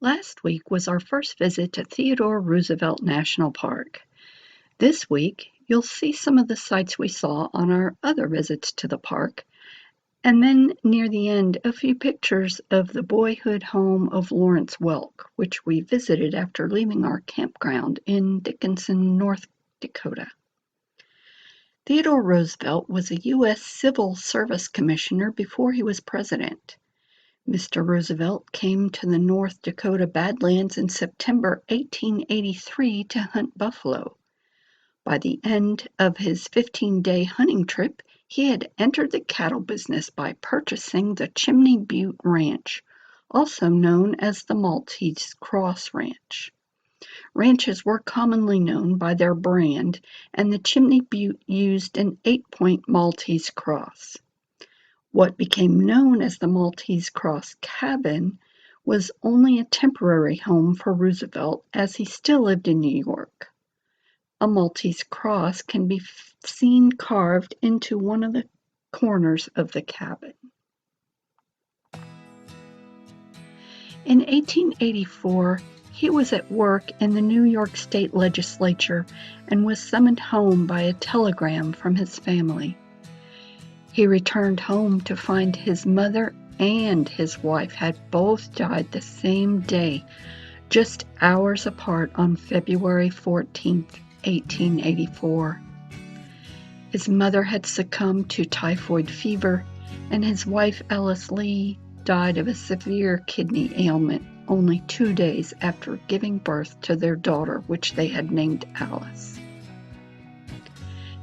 Last week was our first visit to Theodore Roosevelt National Park. This week, you'll see some of the sights we saw on our other visits to the park, and then near the end, a few pictures of the boyhood home of Lawrence Welk, which we visited after leaving our campground in Dickinson, North Dakota. Theodore Roosevelt was a U.S. Civil Service Commissioner before he was president. Mr. Roosevelt came to the North Dakota Badlands in September 1883 to hunt buffalo. By the end of his 15-day hunting trip, he had entered the cattle business by purchasing the Chimney Butte Ranch, also known as the Maltese Cross Ranch. Ranches were commonly known by their brand, and the Chimney Butte used an 8-point Maltese cross. What became known as the Maltese Cross Cabin was only a temporary home for Roosevelt as he still lived in New York. A Maltese cross can be seen carved into one of the corners of the cabin. In 1884, he was at work in the New York State Legislature and was summoned home by a telegram from his family. He returned home to find his mother and his wife had both died the same day, just hours apart on February 14, 1884. His mother had succumbed to typhoid fever, and his wife, Alice Lee, died of a severe kidney ailment only 2 days after giving birth to their daughter, which they had named Alice.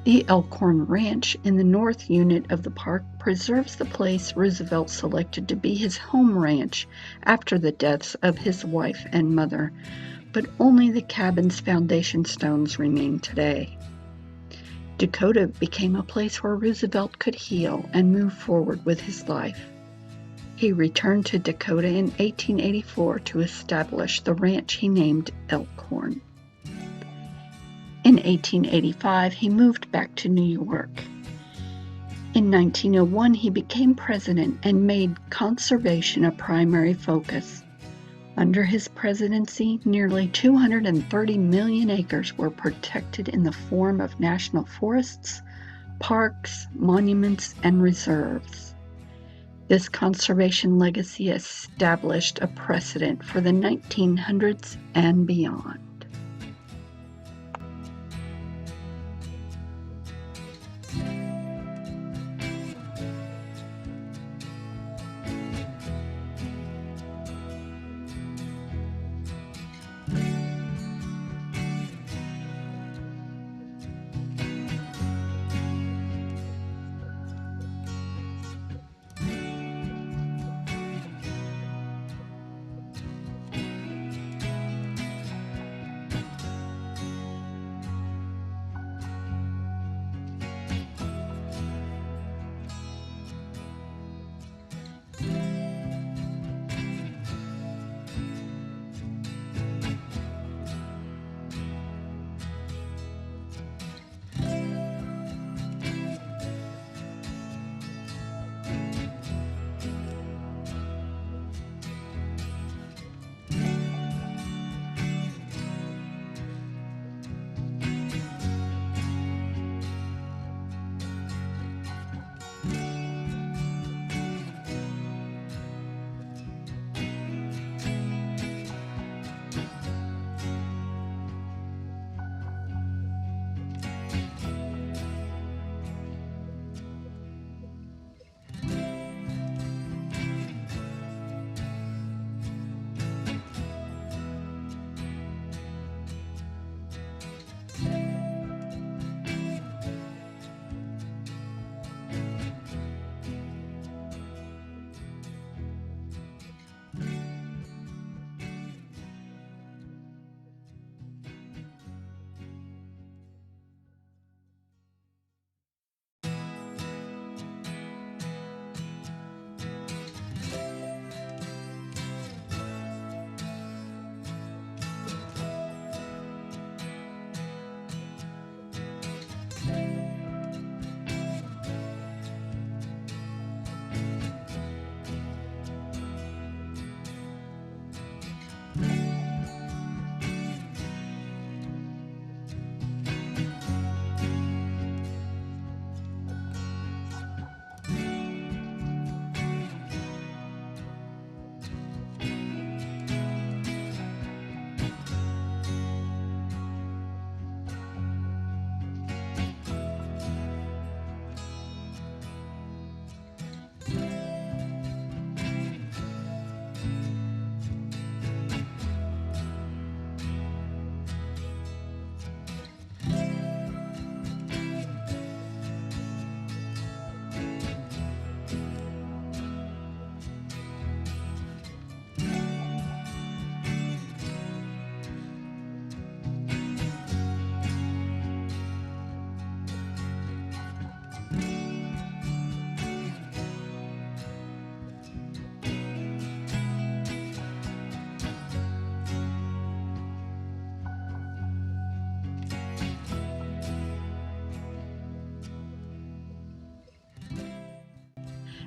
The Elkhorn Ranch in the north unit of the park preserves the place Roosevelt selected to be his home ranch after the deaths of his wife and mother, but only the cabin's foundation stones remain today. Dakota became a place where Roosevelt could heal and move forward with his life. He returned to Dakota in 1884 to establish the ranch he named Elkhorn. In 1885, he moved back to New York. In 1901, he became president and made conservation a primary focus. Under his presidency, nearly 230 million acres were protected in the form of national forests, parks, monuments, and reserves. This conservation legacy established a precedent for the 1900s and beyond.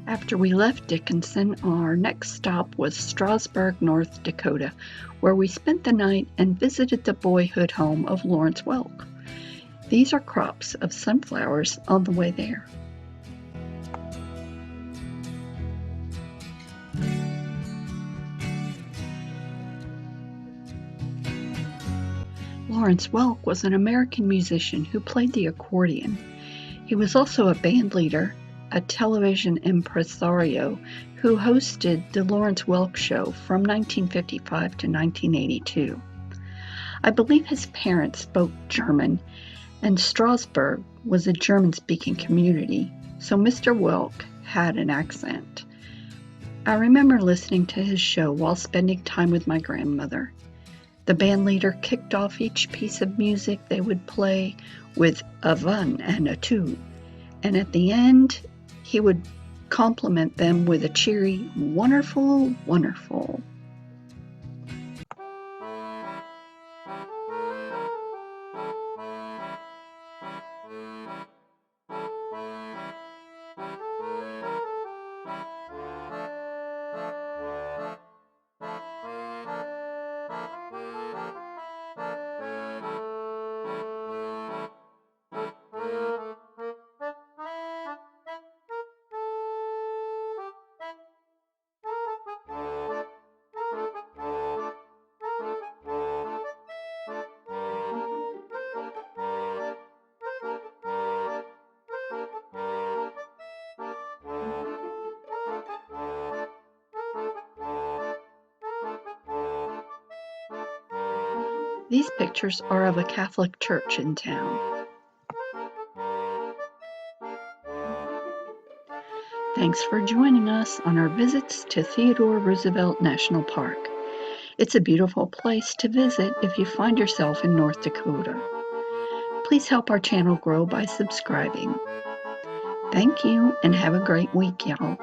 After we left Dickinson, our next stop was Strasburg, North Dakota, where we spent the night and visited the boyhood home of Lawrence Welk. These are crops of sunflowers on the way there. Lawrence Welk was an American musician who played the accordion. He was also a band leader, a television impresario who hosted the Lawrence Welk Show from 1955 to 1982. I believe his parents spoke German, and Strasburg was a German-speaking community, so Mr. Welk had an accent. I remember listening to his show while spending time with my grandmother. The band leader kicked off each piece of music they would play with a one and a two, and at the end, he would compliment them with a cheery, "Wonderful, wonderful." These pictures are of a Catholic church in town. Thanks for joining us on our visits to Theodore Roosevelt National Park. It's a beautiful place to visit if you find yourself in North Dakota. Please help our channel grow by subscribing. Thank you and have a great week, y'all.